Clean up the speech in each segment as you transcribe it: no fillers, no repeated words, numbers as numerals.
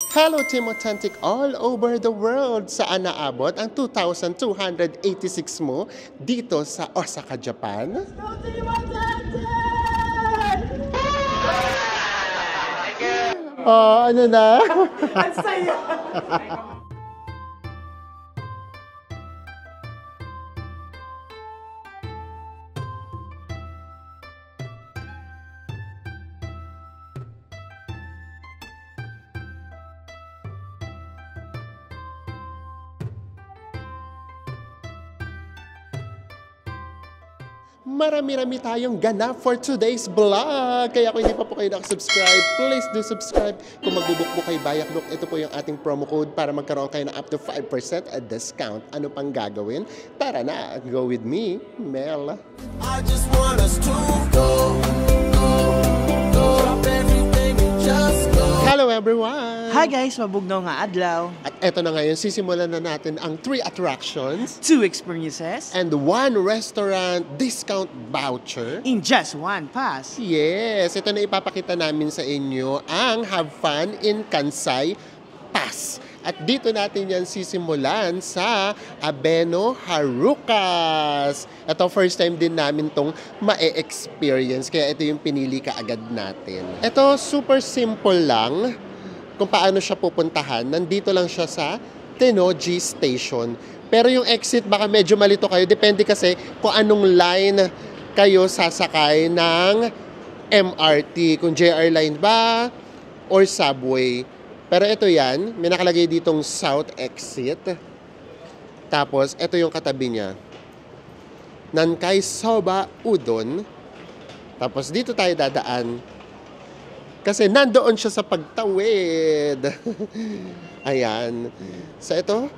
Hello Team Authentic all over the world! Saan naabot ang 2,286 mo dito sa Osaka, Japan? Team Authentic! Oh, ano na? Ang saya! Marami-rami tayong ganap for today's vlog. Kaya kung hindi pa po kayo nakasubscribe, please do subscribe. Kung magbubuk po kay Bayaklook, ito po yung ating promo code para magkaroon kayo ng up to 5% discount. Ano pang gagawin? Tara na, go with me, Mel. I just want us to go, drop everything and just go. Hello everyone! Hi guys, mabugnaw nga adlaw. At eto na ngayon, sisimulan na natin ang 3 attractions 2 experiences and 1 restaurant discount voucher. in just one pass. Yes, ito na ipapakita namin sa inyo ang Have Fun in Kansai Pass. At dito natin yan sisimulan sa Abeno Harukas. Ito, first time din namin tong ma-experience. Kaya ito yung pinili kaagad natin. Ito, super simple lang kung paano siya pupuntahan. Nandito lang siya sa Tennoji Station. Pero yung exit, baka medyo malito kayo. Depende kasi kung anong line kayo sasakay ng MRT. Kung JR line ba or subway. Pero ito yan, may nakalagay ditong South Exit. Tapos, ito yung katabi niya. Nankai Soba Udon. Tapos, dito tayo dadaan. Kasi nandoon siya sa pagtawid. Ayan. So, ito,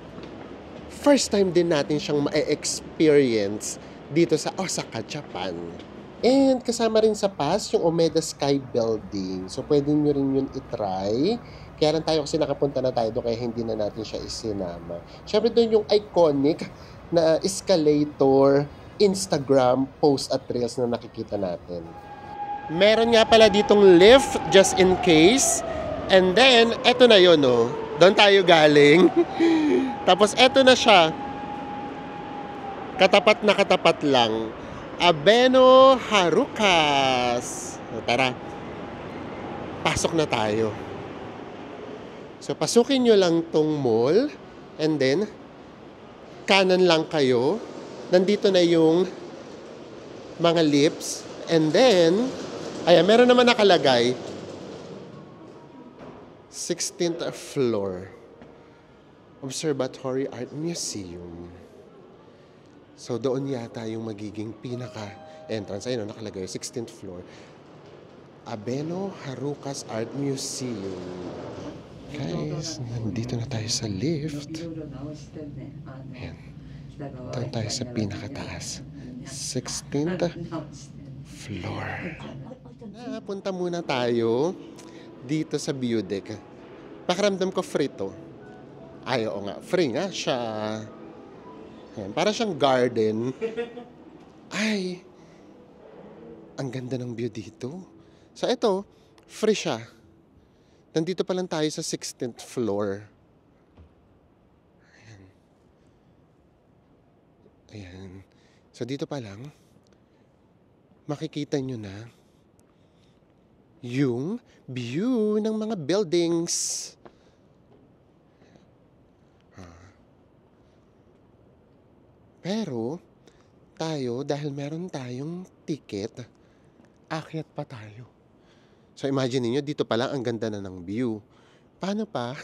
first time din natin siyang ma-experience dito sa Osaka, Japan. And kasama rin sa pass yung Omeda Sky Building. So, pwede nyo rin yun itry. Kaya lang tayo kasi nakapunta na tayo doon kaya hindi na natin siya isinama. Siyempre doon yung iconic na escalator, Instagram post at reels na nakikita natin. Meron nga pala ditong lift just in case. And then, eto na yun, no? Doon tayo galing. Tapos eto na siya. Katapat na katapat lang. Abeno Harukas. Tara. Pasok na tayo. So, pasukin nyo lang tong mall. And then, kanan lang kayo. Nandito na yung mga lifts. And then, ayan, meron naman nakalagay. 16th floor. Observatory Art Museum. So, doon yata yung magiging pinaka-entrance. Ayun, nakalagay, 16th floor. Abeno Harukas Art Museum. Guys, nandito na tayo sa lift. Ayan. Doon tayo sa pinakataas. 16th floor. Punta muna tayo dito sa view deck. Pakiramdam ko free to. Ay, oo nga. Free nga siya. Ayan, para siyang garden. Ay, ang ganda ng view dito. So, ito, free siya. Nandito pa lang tayo sa 16th floor. Ayan. Ayan. So, dito pa lang, makikita nyo na yung view ng mga buildings. Pero, tayo, dahil meron tayong ticket, akyat pa tayo. So, imagine niyo dito pa lang ang ganda na ng view. Paano pa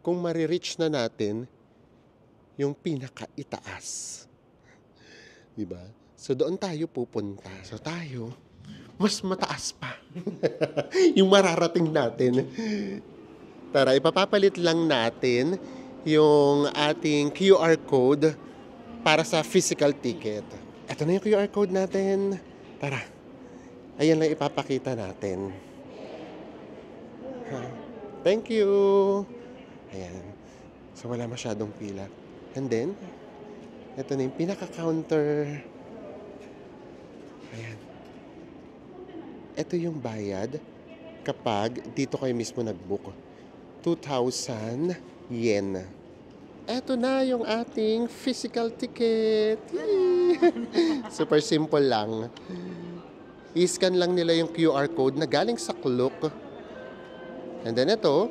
kung marireach na natin yung pinakaitaas? Diba? So, doon tayo pupunta. So, tayo, mas mataas pa. yung mararating natin. Tara, ipapapalit lang natin yung ating QR code para sa physical ticket. Ito na yung QR code natin. Tara, ayan lang ipapakita natin. Thank you. Ayan. So, wala masyadong pila. And then, ito na yung pinaka-counter. Ayan. Ito yung bayad kapag dito kayo mismo nag-book. 2,000 yen. Eto na yung ating physical ticket. Yay! Super simple lang. I-scan lang nila yung QR code na galing sa Klook. And then ito,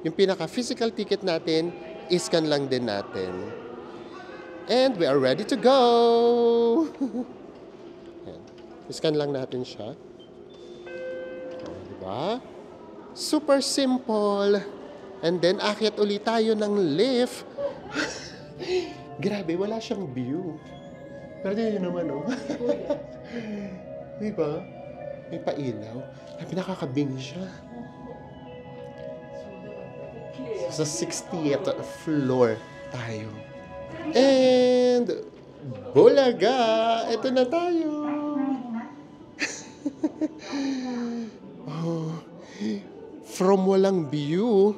yung pinaka-physical ticket natin, i-scan lang din natin. And we are ready to go! Ayan. I-scan lang natin siya. Diba? Super simple. And then, akyat ulit tayo ng lift. Grabe, wala siyang view. Pero yun naman, oh. Diba? May pailaw. Grabe, nakakabing siya. Sa 60th floor tayo. And, bulaga! Ito na tayo! Oh, from walang view,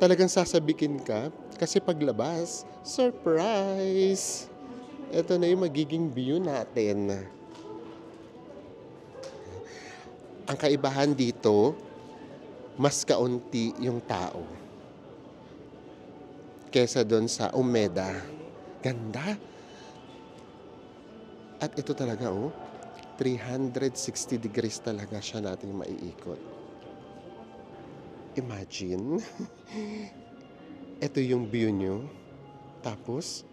talagang sasabikin ka. Kasi paglabas, surprise! Ito na yung magiging view natin. Ang kaibahan dito, mas kaunti yung tao. Kesa doon sa Umeda. Ganda! At ito talaga, oh, 360 degrees talaga siya natin maiikot. Imagine, ito yung view nyo. Tapos,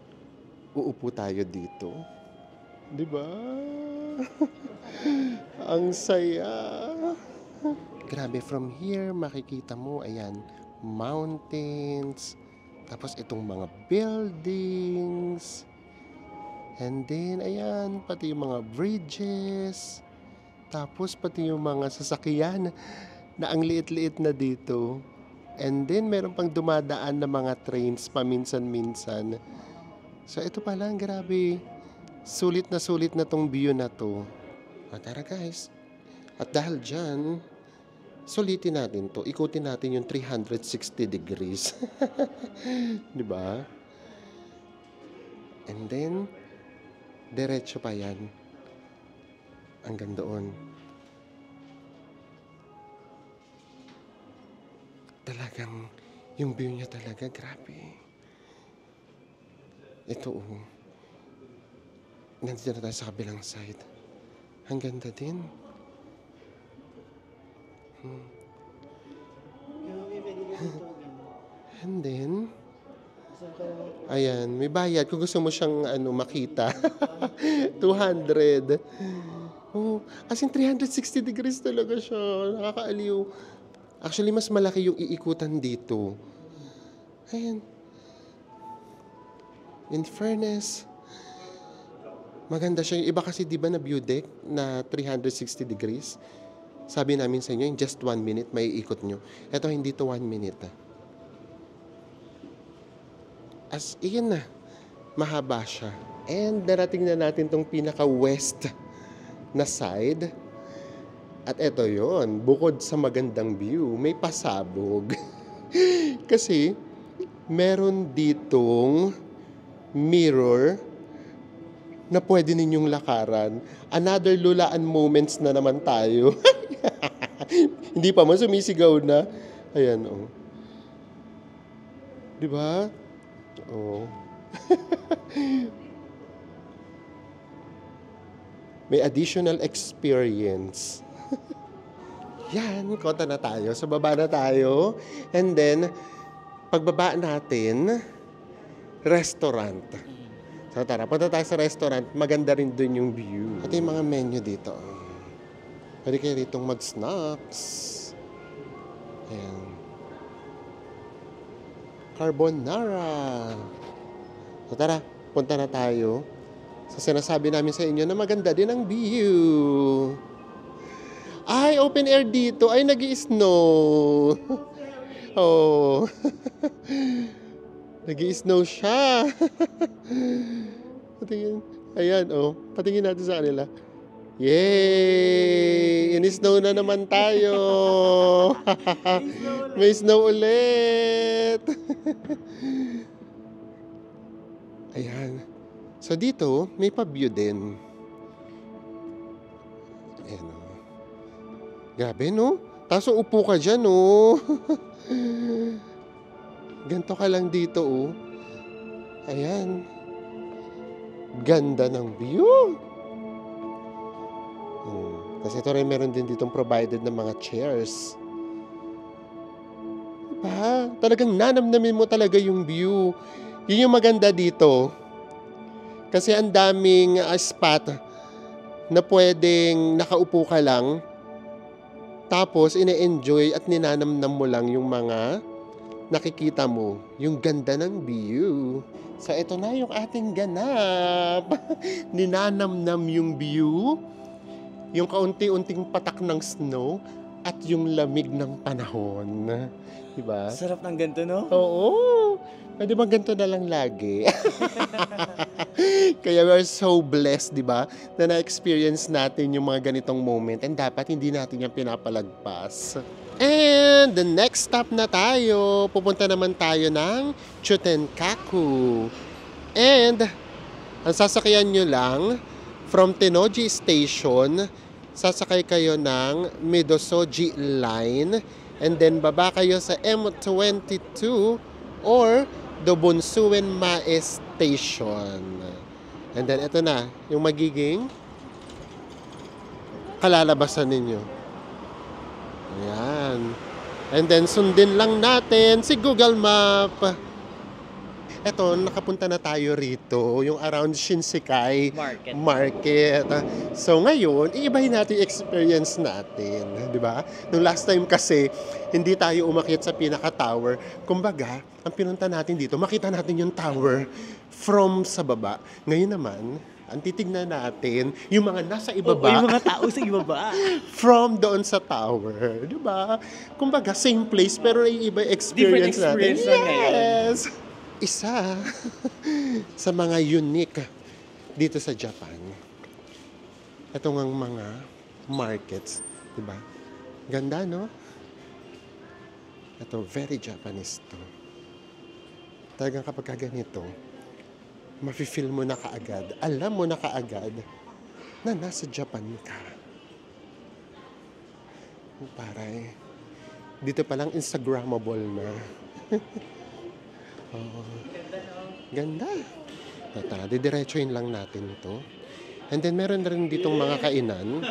uupo tayo dito. Diba? Ang saya. Grabe, from here, makikita mo, ayan, mountains. Tapos, itong mga buildings. And then, ayan, pati yung mga bridges. Tapos, pati yung mga sasakyan na ang liit-liit na dito. And then, meron pang dumadaan na mga trains paminsan-minsan. So, ito pa lang, grabe. Sulit na tong view na to. Tara guys. At dahil dyan, sulitin natin to. Ikutin natin yung 360 degrees. Diba? And then, diretso pa yan. Hanggang doon. Talagang, yung view niya talaga, grabe. Ito, oh. Nandito na tayo sa kabilang side. Ang ganda din. And then, ayan, may bayad. Kung gusto mo siyang makita. 200. Oh, as in 360 degrees talaga siya. Nakakaaliw. Actually, mas malaki yung iikutan dito. Ayan. In fairness, maganda siya. Yung iba kasi, di ba, na view deck na 360 degrees? Sabi namin sa inyo, in just 1 minute, may ikot nyo. Ito, hindi to 1 minute. As in, mahaba siya. And darating na natin tong pinaka-west na side. At eto yon, bukod sa magandang view, may pasabog. Kasi, meron ditong mirror na pwede ninyong lakaran. Another lulaan moments na naman tayo. Hindi pa man sumisigaw na. Ayan, oh. Diba? Oh. May additional experience. Yan, kota na tayo. So, baba na tayo. And then, pagbaba natin, restaurant. So, tara, punta tayo sa restaurant. Maganda rin dun yung view. At yung mga menu dito. Pwede kayo ritong mag-snacks. Ayan. Carbonara. So, tara, punta na tayo. So, sinasabi namin sa inyo na maganda din ang view. Ay, open air dito. Ay, nag-i-snow. Oh. Nag-i-snow siya. Patingin. Ayan, oh. Patingin natin sa kanila. Yay! In-snow na naman tayo. May snow ulit. Ayan. So, dito, may pa-view din. Ayan, oh. Grabe, no? Tapos upo ka dyan, no? Ganto ka lang dito, oh. Ayan. Ganda ng view. Kasi ito rin meron din ditong provided ng mga chairs. Diba? Talagang nanamnamin mo talaga yung view. Yun yung maganda dito. Kasi ang daming spot na pwedeng nakaupo ka lang. Tapos ine-enjoy at ninanamnam mo lang yung mga nakikita mo. Yung ganda ng view. So ito na yung ating ganap. Ninanamnam yung view. Yung kaunti-unting patak ng snow at yung lamig ng panahon. Diba? Sarap ng ganito, no? Oo. Pwede ba ganito na lang lagi? Kaya we are so blessed, di ba? Na na-experience natin yung mga ganitong moment and dapat hindi natin yan pinapalagpas. And the next stop na tayo, pupunta naman tayo ng Chutenkaku. And ang sasakyan nyo lang, from Tennoji Station, sasakay kayo ng Midosoji Line and then baba kayo sa M22 or Dobunsuen Mae Station. And then ito na, yung magiging kalalabasan ninyo. Ayan. And then sundin lang natin si Google Map. Eto, nakapunta na tayo rito, yung around Shinsekai Market. So ngayon, iibahin natin yung experience natin, di ba? Nung last time kasi, hindi tayo umakyat sa pinaka-tower. Kumbaga, ang pinunta natin dito, makita natin yung tower from sa baba. Ngayon naman, ang titignan natin, yung mga nasa ibaba. Yung mga tao sa ibaba. From doon sa tower, di ba? Kumbaga, same place, pero iiba experience natin. Different experience na ngayon. Yes! Isa sa mga unique dito sa Japan. Ito ngang mga markets, di ba? Ganda, no? Ito, very Japanese to. Talagang kapag ganito, mafe-feel mo na kaagad, alam mo na kaagad na nasa Japan ka. Paray, dito palang Instagrammable na. Oh, ganda. Tara, didiretsuhin lang natin to. And then meron rin ditong mga kainan.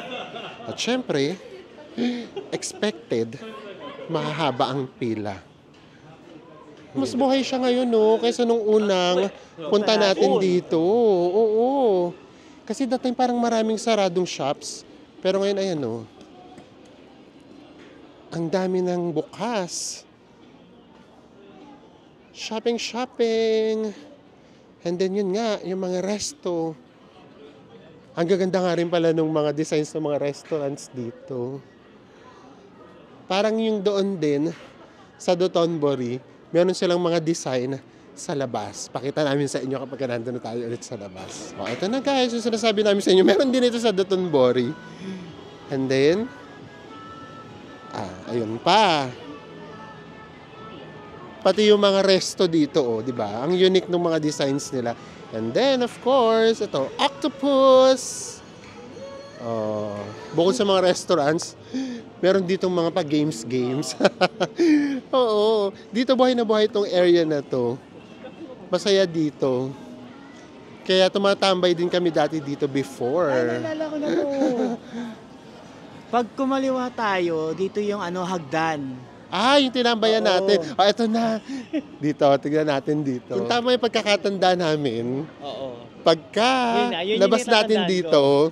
At syempre, expected, mahahaba ang pila. Mas buhay siya ngayon, no? Kaysa nung unang punta natin dito. Oo. Kasi that time parang maraming saradong shops. Pero ngayon, ayan, no? Ang dami ng bukas. Shopping. And then yun nga, yung mga resto. Ang gaganda nga rin pala ng mga designs ng mga restaurants dito. Parang yung doon din, sa Dotonbori, meron silang mga design sa labas. Pakita namin sa inyo kapag nandun na tayo ulit sa labas. O, ito na guys, yung sinasabi namin sa inyo, meron din ito sa Dotonbori. And then, ayun pa. Pati yung mga resto dito, oh, di ba? Ang unique ng mga designs nila. And then, of course, ito, octopus. Oh, bukod sa mga restaurants, meron ditong mga pa-games. Oo, dito buhay na buhay itong area na to. Masaya dito. Kaya tumatambay din kami dati dito before. Ay, naalala ko na to. Pag kumaliwa tayo, dito yung hagdan. Yung tinambayan natin. Eto na. Dito, tignan natin dito. Kung tama yung pagkakatanda namin, pagka yun labas yung natin tatandaan dito,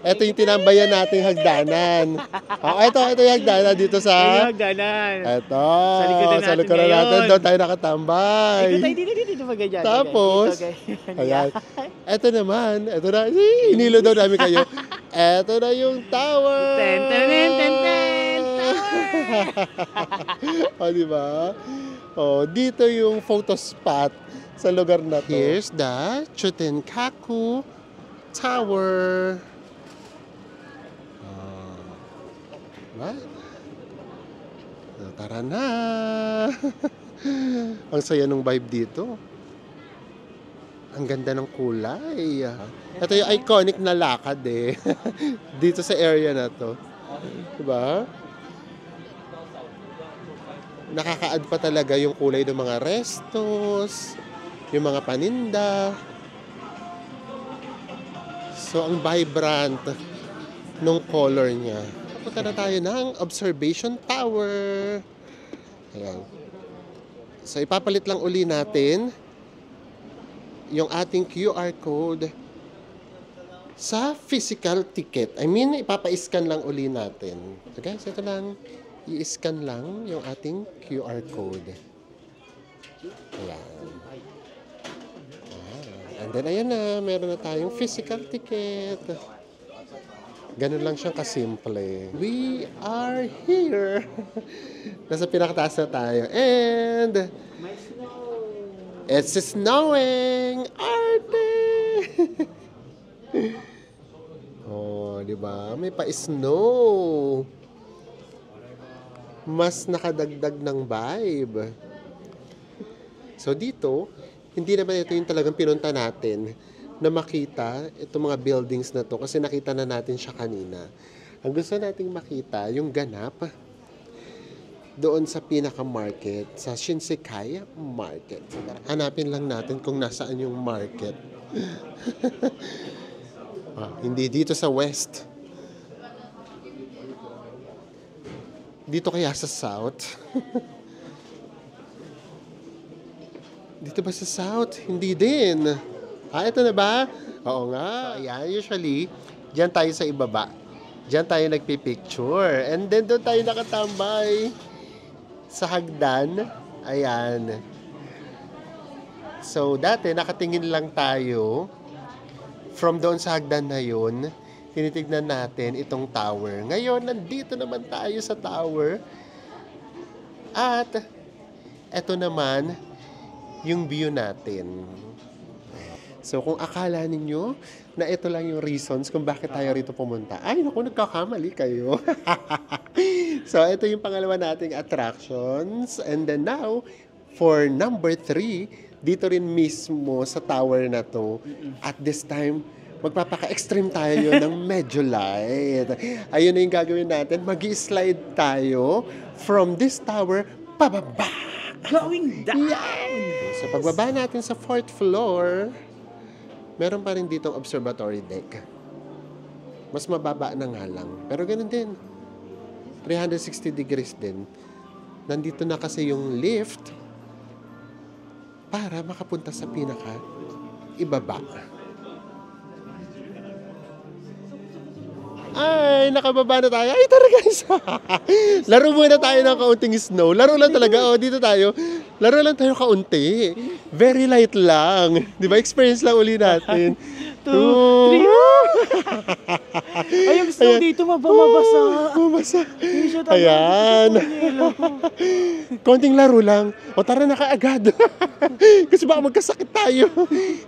eto yung tinambayan nating hagdanan. Ito yung hagdanan dito sa... Yung hagdanan. Eto, Sa likuran natin likuran natin. ngayon. Doon tayo nakatambay. Dito pa ganyan. Tapos, ayan. Eto naman, eto na. Inilo daw namin kayo. Eto na yung tower. Ten. Di ba? Dito yung photo spot sa lugar na to. Here's the Chutenkaku Tower. Diba? Tara na. Ang saya ng vibe dito. Ang ganda ng kulay. Ito yung iconic na lakad dito sa area na to. Diba? Nakaka-add pa talaga yung kulay ng mga restos, yung mga paninda. So, ang vibrant nung color niya. Punta na tayo ng observation tower. Ayan. So, ipapalit lang uli natin yung ating QR code sa physical ticket. I mean, ipapa-scan lang uli natin. So guys, ito lang. I-scan lang yung ating QR code. Ayan. And then, ayan na. Meron na tayong physical ticket. Ganun lang siyang kasimple. We are here. Nasa pinakataas na tayo. And it's snowing! Arte! Oh, di ba? May pa-snow. Mas nakadagdag ng vibe. So dito, hindi naman ito yung talagang pinunta natin na makita itong mga buildings na to kasi nakita na natin siya kanina. Ang gusto nating makita, yung ganap doon sa pinaka-market, sa Shinsekai Market. Hanapin lang natin kung nasaan yung market. Hindi dito sa west. Dito kaya sa south? Dito ba sa south? Hindi din. Ito na ba? Oo nga. So, ayan, usually, dyan tayo sa ibaba. Dyan tayo nagpipicture. And then doon tayo nakatambay sa hagdan. Ayan. So, dati nakatingin lang tayo. From doon sa hagdan na yun, tinitignan natin itong tower. Ngayon, nandito naman tayo sa tower. At, eto naman, yung view natin. So, kung akala ninyo na ito lang yung reasons kung bakit tayo rito pumunta, ay, naku, nagkakamali kayo. So, ito yung pangalawa nating attractions. And then now, for number 3, dito rin mismo sa tower na to. At this time, magpapaka-extreme tayo ng medyo light. Ayun na yung gagawin natin. Mag-slide tayo from this tower pababa. Going down! Yeah! So pagbaba natin sa 4th floor, meron pa rin ditong observatory deck. Mas mababa na nga lang. Pero ganun din. 360 degrees din. Nandito na kasi yung lift para makapunta sa pinaka ibaba. Ay, nakababa na tayo. Ay, tara guys. Laro muna tayo ng kaunting snow. Laro lang talaga. Oh, dito tayo. Laro lang tayo kaunti. Very light lang. Di ba? Experience lang uli natin. 2, 3. Ay, yung snow dito mabasa. Mabasa. Ayan. Konting laro lang. O tara na kaagad. Kasi baka magkasakit tayo.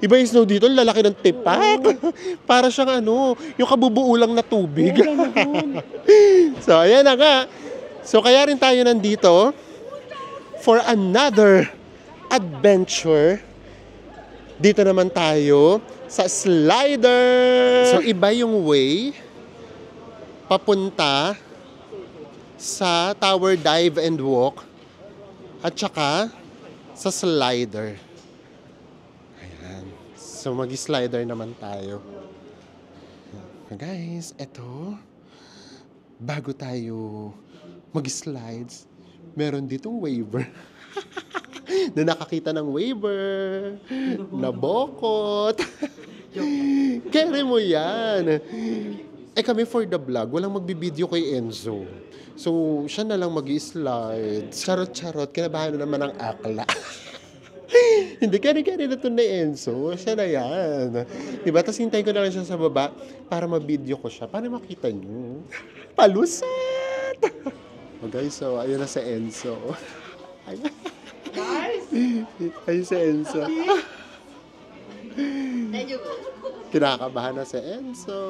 Iba yung snow dito, lalaki ng tipak. Para siyang yung kabubuo lang na tubig. So, ayan na nga. So, kaya rin tayo nandito for another adventure. Dito naman tayo sa slider. So, iba yung way papunta sa tower dive and walk at saka sa slider. Ayan. So, mag-slider naman tayo. Guys, eto, bago tayo mag-slides, meron ditong waiver. Na nakakita ng waiver, nabokot. Kere mo yan. Kami for the vlog, walang magbibideo kay Enzo. So, siya na lang mag-slide. Charot-charot, kinabahan na naman ang akla. Hindi, kani-kani na ito na Enzo. Siya na yan. Diba? Tapos hintayin ko na lang siya sa baba para ma-video ko siya. Para makita nyo. Palusat! Guys, so, ayun na si Enzo. Guys! Ayun si Enzo. Kinakabahan na si Enzo.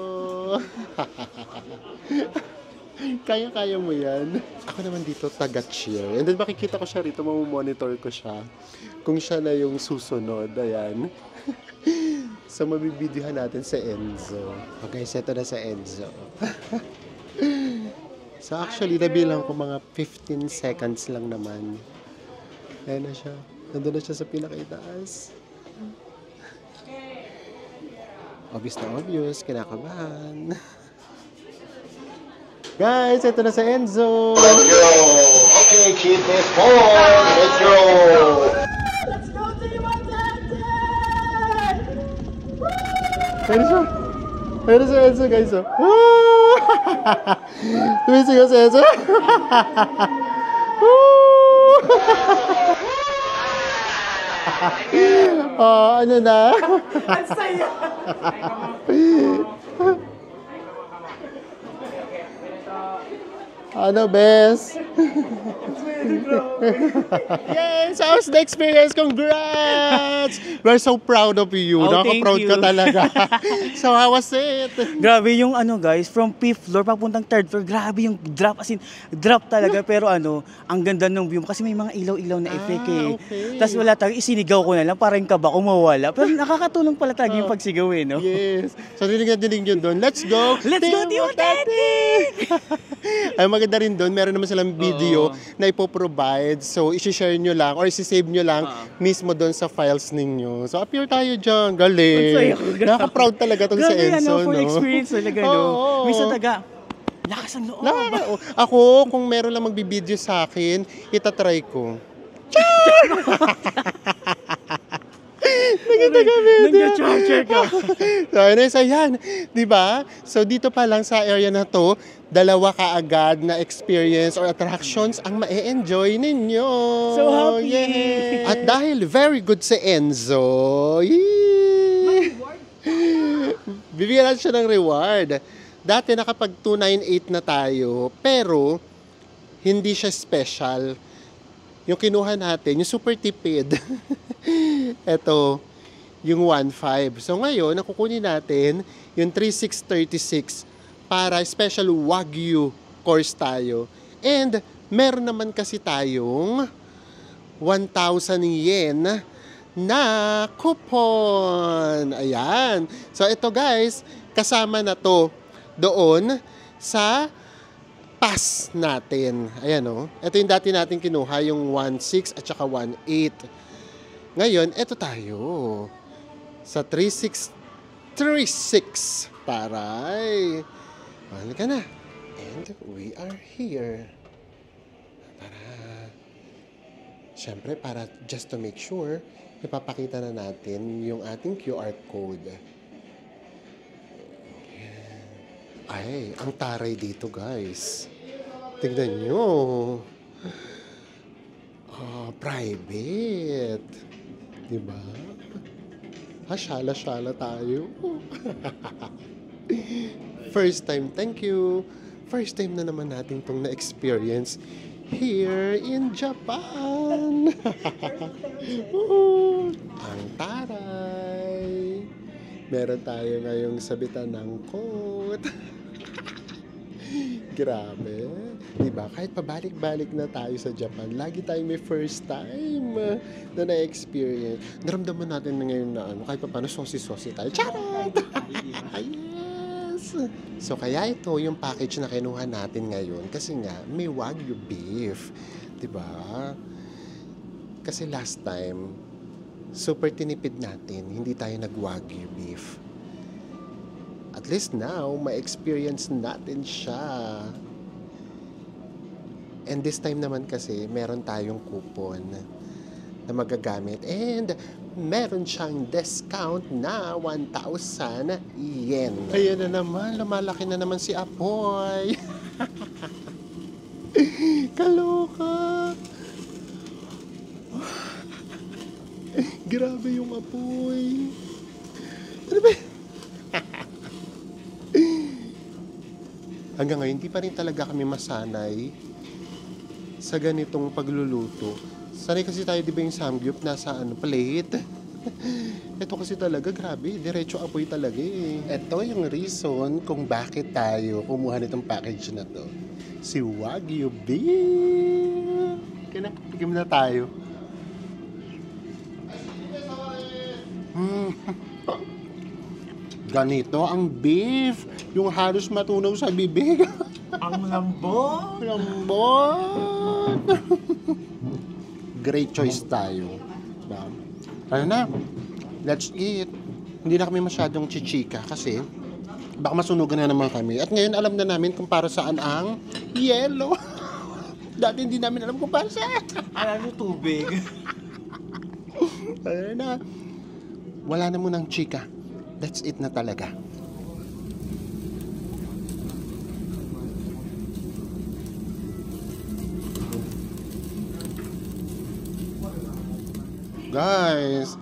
Kaya-kaya mo yan. Ako naman dito, taga-cheer. And then makikita ko siya rito, mamomonitor ko siya. Kung siya na yung susunod, ayan. So, mabibidyohan natin si Enzo. Okay, seto na si Enzo. So actually, nabilang ko mga 15 seconds lang naman. Ayan na siya. Nandun na siya sa pinakaitaas. Obvious na obvious. Kinakabahan. Guys, ito na sa end zone. Let's go! Okay, keep this forward. Let's go! Ayun siya. Ayun sa Enzo, guys. Oh. Tumisigaw sa Enzo. Oh, ano na? Ang saya! Ano, bes? Yes! How's the experience? Congrats! We're so proud of you. Oh, thank Nakaka-proud ka you. talaga. So, how was it? Grabe yung ano guys, from 5th floor papuntang 3rd floor, grabe yung drop, as in, drop talaga. Pero ano, ang ganda ng view kasi may mga ilaw-ilaw na effect eh. Okay. Tapos wala talaga, isinigaw ko na lang para yung kaba ko mawala. Pero nakakatulong pala talaga yung pagsigaw eh, no? Yes. So, dinig yun doon. Let's go! Let's go, Tio Teti! Ay, maganda rin doon. Meron naman silang video na ipoprovide. So, isi-share nyo lang or isi-save nyo lang mismo doon sa files ninyo. So, appear tayo dyan. Galing. Masaya ko, grabe. Nakaka-proud talaga itong sa Grabe Enzo, ano, full no? experience talaga, no? Oo. Minsan taga, lakas ang loob. Ako, kung meron lang magbibideo sa akin, itatry ko. Nag-charger ka. So, anyways, ayan. Diba? So, dito pa lang sa area na to, dalawa kaagad na experience or attractions ang ma-enjoy ninyo. So happy! Yay! At dahil very good si Enzo, yee! Bibigyan natin siya ng reward. Dati nakapag 298 na tayo, pero hindi siya special. Yung kinuha natin, yung super tipid. Ito, yung 1.5. So ngayon, nakukunin natin yung 3.636 para special Wagyu course tayo. And meron naman kasi tayong 1,000 yen na coupon. Ayan. So ito guys, kasama na to doon sa pass natin. Ayan o. Ito yung dati natin kinuha, yung 1.6 at saka 1.8. Ngayon, ito tayo. Sa 3.636. Taray. Halika na. And we are here. Tara. Siyempre, para just to make sure, ipapakita na natin yung ating QR code. Ay, ang taray dito, guys. Tignan nyo. Private. Diba? Syala-syala tayo. First time, thank you. First time na naman natin itong na-experience here in Japan. Ang taray. Meron tayo ngayong sabitan ng quote. Grabe. Diba? Kahit pabalik-balik na tayo sa Japan, lagi tayong may first time na na-experience. Naramdaman natin na ngayon na kahit pa paano, sosi-sosi tayo. Charot! Yes! So, kaya ito yung package na kinuha natin ngayon kasi nga, may Wagyu beef. Diba? Kasi last time, super tinipid natin, hindi tayo nag-Wagyu beef. At least now, ma-experience natin siya. And this time naman kasi, meron tayong coupon na magagamit. And meron siyang discount na 1,000 yen. Ayan na naman, lumalaki na naman si Apoy. Kaloka. Grabe yung Apoy. Ano ba? Hanggang ngayon, hindi pa rin talaga kami masanay sa ganitong pagluluto. Sanay kasi tayo, di ba yung samgyup, nasa plate. Ito kasi talaga, grabe, diretso apoy talaga eh. Ito yung reason kung bakit tayo kumuha nitong package na to. Si Wagyu beef. Kaya tigim na tayo. Ganito ang beef. Yung halos matunaw sa bibig. Ang Ang lambot. Lambot! Great choice tayo. Diba? Ano na? Let's eat. Hindi na kami masyadong chichika kasi baka masunugan na naman kami. At ngayon alam na namin kung para saan ang yelo. Dati hindi namin alam kung para saan. Alam mo, tubig. Ano na? Wala na munang chika. Let's eat na talaga. Guys,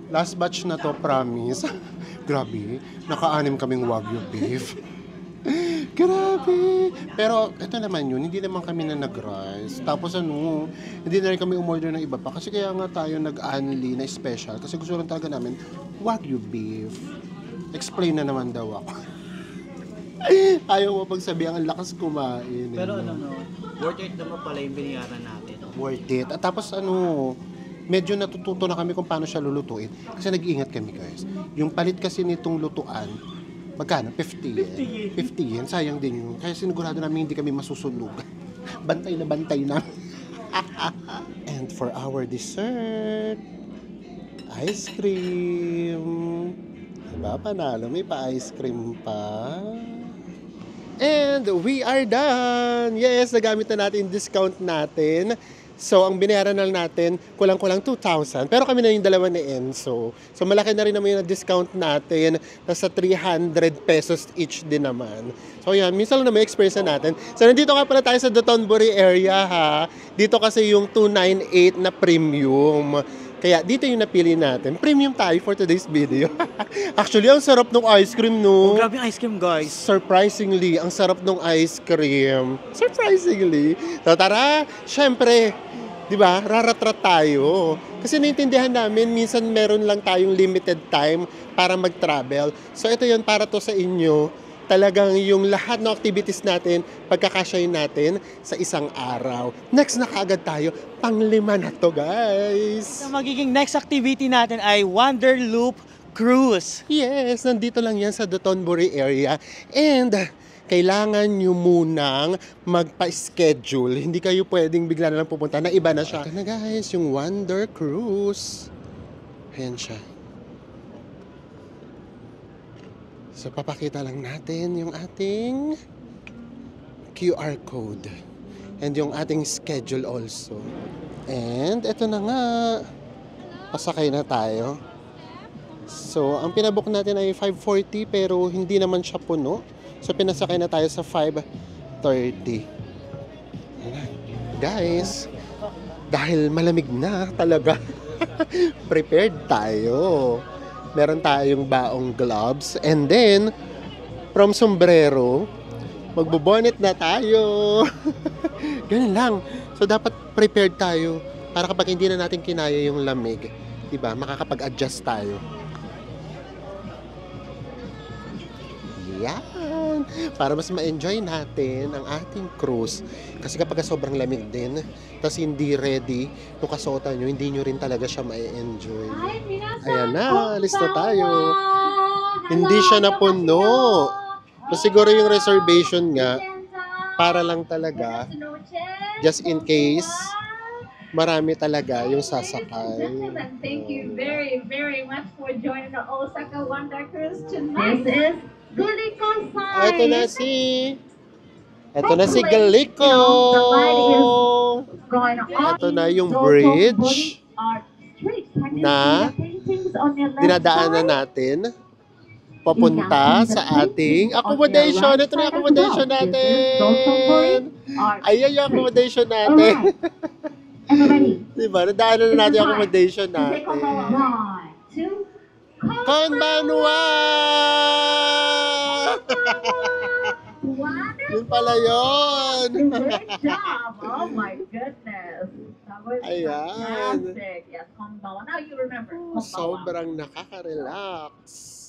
last batch na to, promise. Grabe, naka-anim kaming Wagyu beef. Grabe! Pero ito naman yun, hindi naman kami na nag-rice. Tapos hindi na rin kami umorder ng iba pa. Kasi kaya nga tayo nag-anli na special. Kasi gusto rin talaga namin, Wagyu beef. Explain na naman daw ako. Ayaw mo pagsabi, ang lakas kumain. Pero worth it naman pala yung binayaran natin. Worth it. At tapos medyo natututo na kami kung paano siya lulutuin. Kasi nag-iingat kami, guys. Yung palit kasi nitong lutuan, magkano? 50 yen. 50 yen. Sayang din yun. Kaya sinigurado namin hindi kami masusunog. Bantay na bantay na. And for our dessert, ice cream. Diba, panalo? May pa-ice cream pa. And we are done! Yes, nagamit na natin yung discount natin. So, ang binayaran na natin, kulang-kulang 2,000. Pero kami na yung dalawa ni Enzo. So, malaki na rin naman yung discount natin. Nasa 300 pesos each din naman. So, yan. Minsan lang na may experience na natin. So, nandito nga pala tayo sa Dotonbori area, ha. Dito kasi yung 298 na premium. Kaya dito yung napili natin. Premium tayo for today's video. Actually, ang sarap ng ice cream, no? Oh, grabe yung ice cream, guys. Surprisingly, ang sarap ng ice cream. Surprisingly. So tara, syempre, di ba, rarat-rat tayo. Kasi naintindihan namin, minsan meron lang tayong limited time para mag-travel. So ito yun, para to sa inyo. Talagang yung lahat ng activities natin, pagkakasyahin natin sa isang araw. Next na kaagad tayo, pang-5 na to, guys. So, magiging next activity natin ay Wonder Loop Cruise. Yes, nandito lang yan sa Dotonbori area. And kailangan nyo munang magpa-schedule. Hindi kayo pwedeng bigla na lang pupunta na iba na siya. Ito na, guys, yung Wonder Cruise. Ayan siya. So, papakita lang natin yung ating QR code. And yung ating schedule also. And ito na nga. Pasakay na tayo. So, ang pinabook natin ay 5:40 pero hindi naman siya puno. So, pinasakay na tayo sa 5:30. Guys, dahil malamig na talaga, prepared tayo. Meron tayong baong gloves. And then, from sombrero, magbo-bonnet na tayo. Ganun lang. So, dapat prepared tayo para kapag hindi na natin kinaya yung lamig, diba, makakapag-adjust tayo. Yan. Para mas ma-enjoy natin ang ating cruise. Kasi kapag sobrang lamig din, tapos hindi ready yung kasuotan nyo, hindi nyo rin talaga siya ma-enjoy. Ayan na, alis na tayo. Hindi siya napuno. So, siguro yung reservation nga, para lang talaga, just in case, marami talaga yung sasakay. Thank you very, very much for joining the Osaka Wonder Cruise tonight. This is Galiko-san. Ito na si Galiko. Ito na yung bridge na dinadaanan natin papunta sa ating accommodation. Ito na yung accommodation natin. Ayan yung accommodation natin. Diba? Nadaanan na natin yung accommodation natin. Konbanwa! Yun pala yun. Great job. Oh my goodness. That was Ayan. fantastic. Yes, konbanwa. Now you remember. Konbanwa. Sobrang nakaka-relax.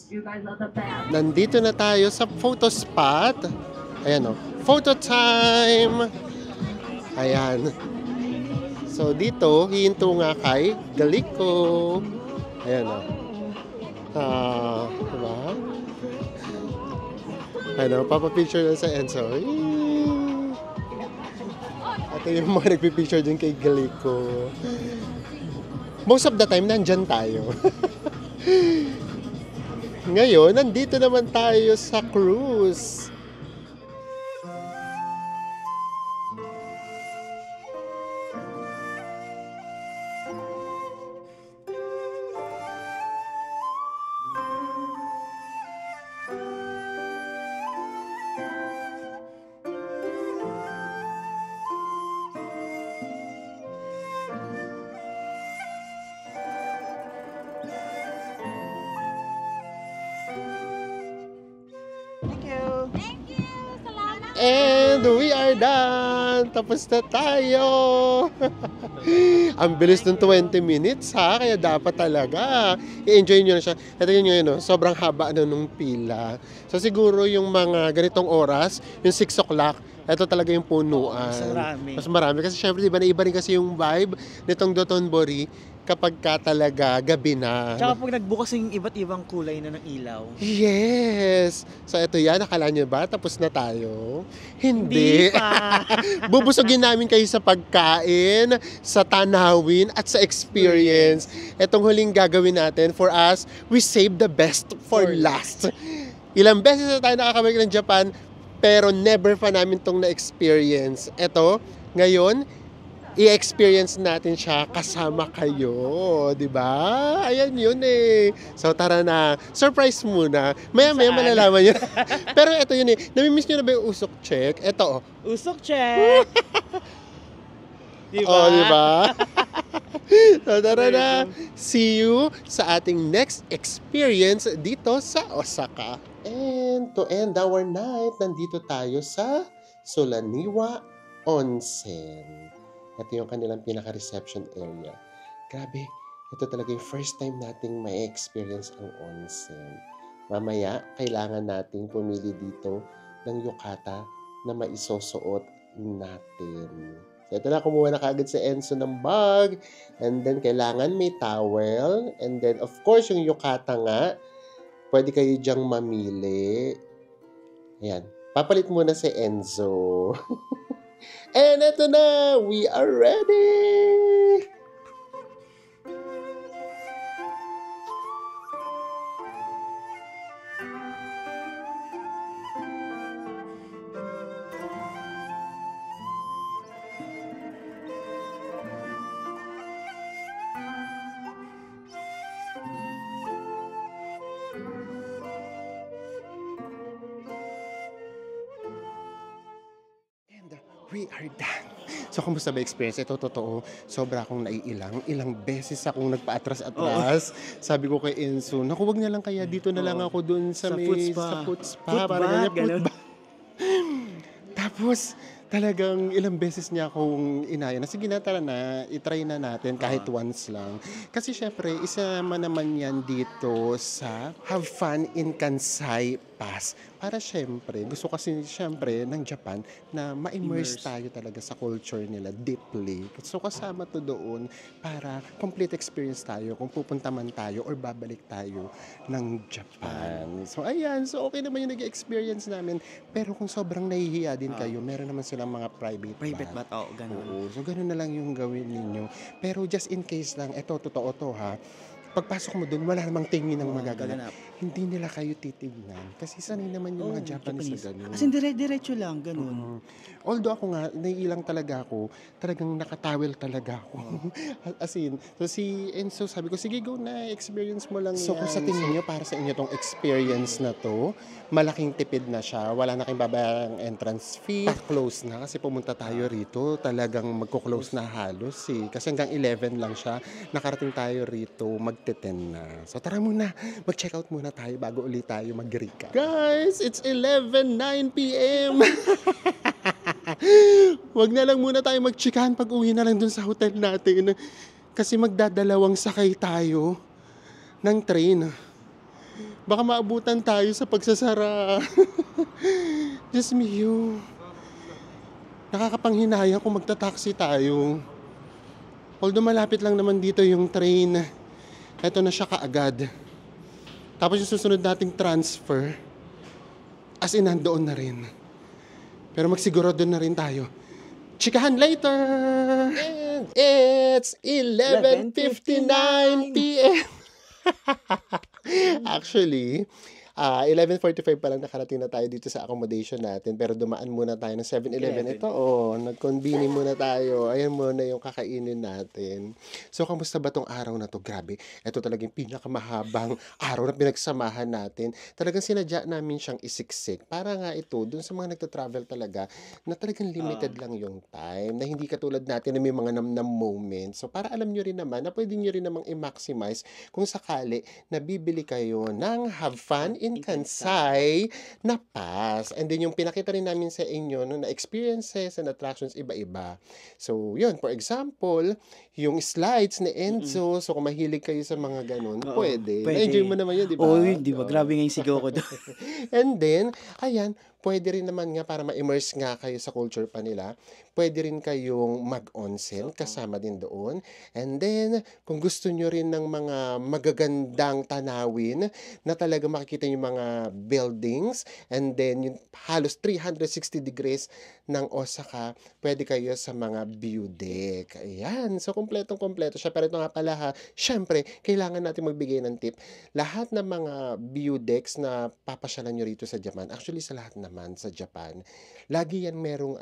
You guys are the best. Nandito na tayo sa photo spot. Ayan o. Photo time! Ayan. So dito, hihinto nga kay Galiko. Ayan o. Diba? Ano, papapicture na sa Enzo. Ito yung mga nagpipicture din kay Glico. Most of the time, nandyan tayo. Ngayon, nandito naman tayo sa cruise. And we are done! Tapos na tayo! Ang bilis ng 20 minutes ha, kaya dapat talaga i-enjoy nyo na siya. Ito yun, no? Sobrang haba nung pila. So siguro yung mga ganitong oras, yung 6 o'clock, ito talaga yung punuan. Mas marami. Mas marami. Kasi syempre, di ba, naiba rin kasi yung vibe nitong Dotonbori kapag ka talaga gabi na. Tsaka pag nagbukas yung iba't ibang kulay na ng ilaw. Yes! So ito yan, akala nyo ba? Tapos na tayo? Hindi. pa. Bubusogin namin kayo sa pagkain, sa tanawin, at sa experience. Itong huling gagawin natin for us, we save the best for last. Ilang beses na tayo nakakabalik ng Japan, pero never pa namin itong na-experience. Ito, ngayon, i-experience natin siya kasama kayo, di ba? Ayan yun eh. So tara na, surprise muna. Maya-maya malalaman yun. Pero ito yun eh, namimiss nyo na ba yung usok check? Ito oh. Usok check! Diba? Oh, di ba? So tara na, see you sa ating next experience dito sa Osaka. And to end our night, nandito tayo sa Solaniwa Onsen. Ito yung kanilang pinaka-reception area. Grabe, ito talaga yung first time nating may experience ang onsen. Mamaya, kailangan nating pumili dito ng yukata na maisosuot natin. So, ito na, kumuha na kaagad si Enzo ng bag. And then, kailangan may towel. And then, of course, yung yukata nga, pwede kayo dyang mamili. Ayan. Papalit muna si Enzo. And eto na, we are ready! We are done. So, kumusta ba experience? Ito, totoo. Sobra akong naiilang. Ilang beses akong nagpa-atras-atras. Sabi ko kay Enzo, naku, wag na lang kaya dito na lang ako dun sa may... foot spa. Sa foot spa. Foot Parang bath, ganyan, ganun. foot bath. Tapos, talagang ilang beses niya akong inaya na sige na, tara na, itry na natin kahit once lang. Kasi syempre, isa naman yan dito sa Have Fun in Kansai Pass. Para syempre, gusto kasi syempre ng Japan na ma-immerse tayo talaga sa culture nila deeply. So kasama to doon para complete experience tayo kung pupunta man tayo or babalik tayo ng Japan. So ayan, so okay naman yung nag-experience namin. Pero kung sobrang nahihiya din kayo, meron naman silang mga private bath, oo, ganun. Oo, so ganun na lang yung gawin ninyo. Pero just in case lang, eto, totoo to ha, pagpasok mo dun, wala namang tingin ng magaganap. Hindi nila kayo titignan. Kasi sanay naman yung mga Japanese na ganun. As in, diretso lang, ganun. Although ako nga, naiilang talaga ako, talagang nakatawel talaga ako. As in, so si Enzo, sabi ko, sige go na, experience mo lang so, yan. So kung sa tingin nyo, para sa inyo tong experience na to, malaking tipid na siya, wala na kayong babayang entrance fee, close na kasi pumunta tayo rito, talagang magko-close na halos eh. Kasi hanggang 11 lang siya, nakarating tayo rito, magte-10 na. So tara muna, mag-check out muna tayo bago ulit tayo mag-recap. Guys, it's 11:09 p.m. Wag na lang muna tayo mag-chikahan pag uwi na lang dun sa hotel natin. Kasi magdadalawang sakay tayo ng train. Baka maabutan tayo sa pagsasara. Just me you. Nakakapanghinayang kung magta-taxi tayo. Although malapit lang naman dito yung train. Ito na siya kaagad. Tapos yung susunod nating transfer, as in nandoon na rin. Pero magsigurado na rin tayo Chikahan later! And it's 11:59 p.m. Actually, 11:45 pa lang nakarating na tayo dito sa accommodation natin, pero dumaan muna tayo ng 7-Eleven. Ito, nag-convene muna tayo. Ayan muna yung kakainin natin. So, kamusta ba tong araw na to? Grabe, ito talagang pinakamahabang araw na pinagsamahan natin. Talagang sinadya namin siyang isiksik. Para nga ito, dun sa mga nagta-travel talaga, na talagang limited lang yung time, na hindi katulad natin na may mga namnam moments. So, para alam nyo rin naman, na pwede nyo rin namang i-maximize kung sakali na bibili kayo ng Have Fun in Kansai na pass. And then yung pinakita rin namin sa inyo na experiences and attractions iba-iba. So, yun. For example, yung slides ni Enzo. So, kung mahilig kayo sa mga ganun, pwede. Na-enjoy mo naman yun, di ba? Oo, di ba? Grabe nga yung sigaw ko doon. And then, ayan, pwede rin naman nga para ma-immerse nga kayo sa culture pa nila. Pwede rin kayong mag-onsen, kasama din doon. And then, kung gusto nyo rin ng mga magagandang tanawin, na talaga makikita yung mga buildings, and then yung halos 360 degrees ng Osaka, pwede kayo sa mga view deck. Ayan, so kompletong-kompleto siya. Pero ito nga pala ha, syempre, kailangan natin magbigay ng tip. Lahat ng mga view decks na papasyalan nyo rito sa Japan, actually sa lahat naman sa Japan, lagi yan merong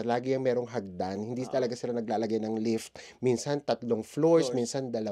lagi yan merong hagdan. Hindi talaga sila naglalagay ng lift. Minsan 3 floors, minsan 2.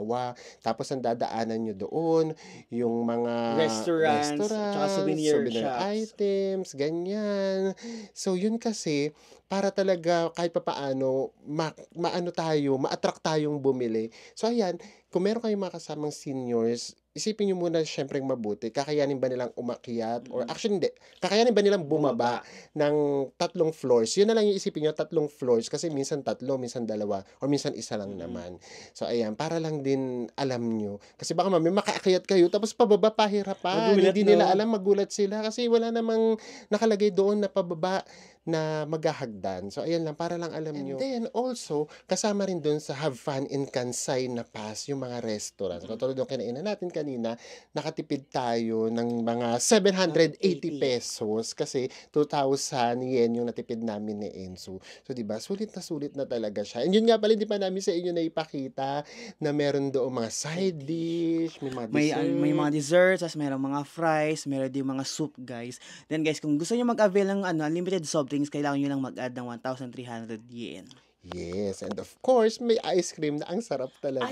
Tapos ang dadaanan nyo doon, yung mga Restaurants, tsaka souvenir shops. items, ganyan. So yun kasi, para talaga kahit papaano, ma-attract tayong bumili. So ayan, kung meron kayong mga kasamang seniors, isipin nyo muna syempre mabuti, kakayanin ba nilang umakyat? Or actually hindi, kakayanin ba nilang bumaba ng 3 floors? Yun na lang yung isipin nyo, 3 floors, kasi minsan 3, minsan 2, or minsan 1 lang naman. So ayan, para lang din alam nyo. Kasi baka may makaakyat kayo, tapos pababa pahirapan. Magulat, Hindi nila alam, magulat sila, kasi wala namang nakalagay doon na pababa na maghahagdan. So, ayan lang, para lang alam nyo. And then, also, kasama rin dun sa Have Fun in Kansai na pass, yung mga restaurants. Katulad yung kinainan natin kanina, nakatipid tayo ng mga 780 pesos kasi 2,000 yen yung natipid namin ni Enzo. So, diba, sulit na talaga siya. And yun nga pala, di pa namin sa inyo na ipakita na meron doon mga side dish, may mga dessert. May mga desserts, as meron mga fries, meron din mga soup, guys. Then guys, kung gusto niyo mag-avail ng unlimited soft drinks, kailangan nyo lang mag-add ng 1,300 yen. Yes, and of course, may ice cream na ang sarap talaga.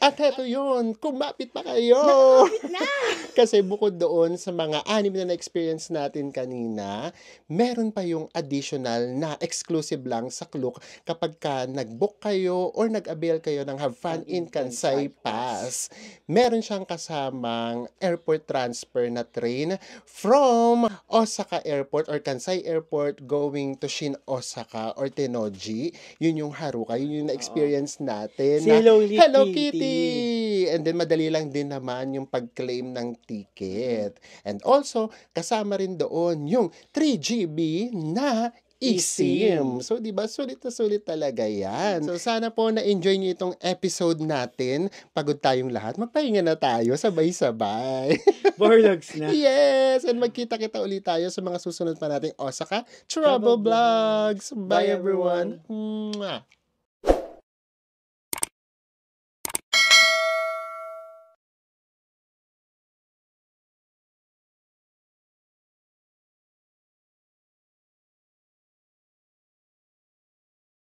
At heto yun, kumapit pa kayo! Kasi bukod doon sa mga anime na experience natin kanina, meron pa yung additional na exclusive lang sa Klook kapag ka nag-book kayo or nag-avail kayo ng Have Fun in Kansai Pass. Meron siyang kasamang airport transfer na train from Osaka Airport or Kansai Airport going to Shin Osaka or Tennoji. Yun yung Haruka, yun yung na-experience natin. Si Na, Hello Kitty! And then, madali lang din naman yung pag-claim ng ticket. And also, kasama rin doon yung 3GB na eSIM. So, di ba, sulit na sulit talaga yan. So, sana po na-enjoy nyo itong episode natin. Pagod tayong lahat. Magpahinga na tayo, sabay-sabay. Borlogs na. Yes! And magkita-kita ulit tayo sa mga susunod pa nating Osaka Travel Vlogs. Bye, everyone! Mwah!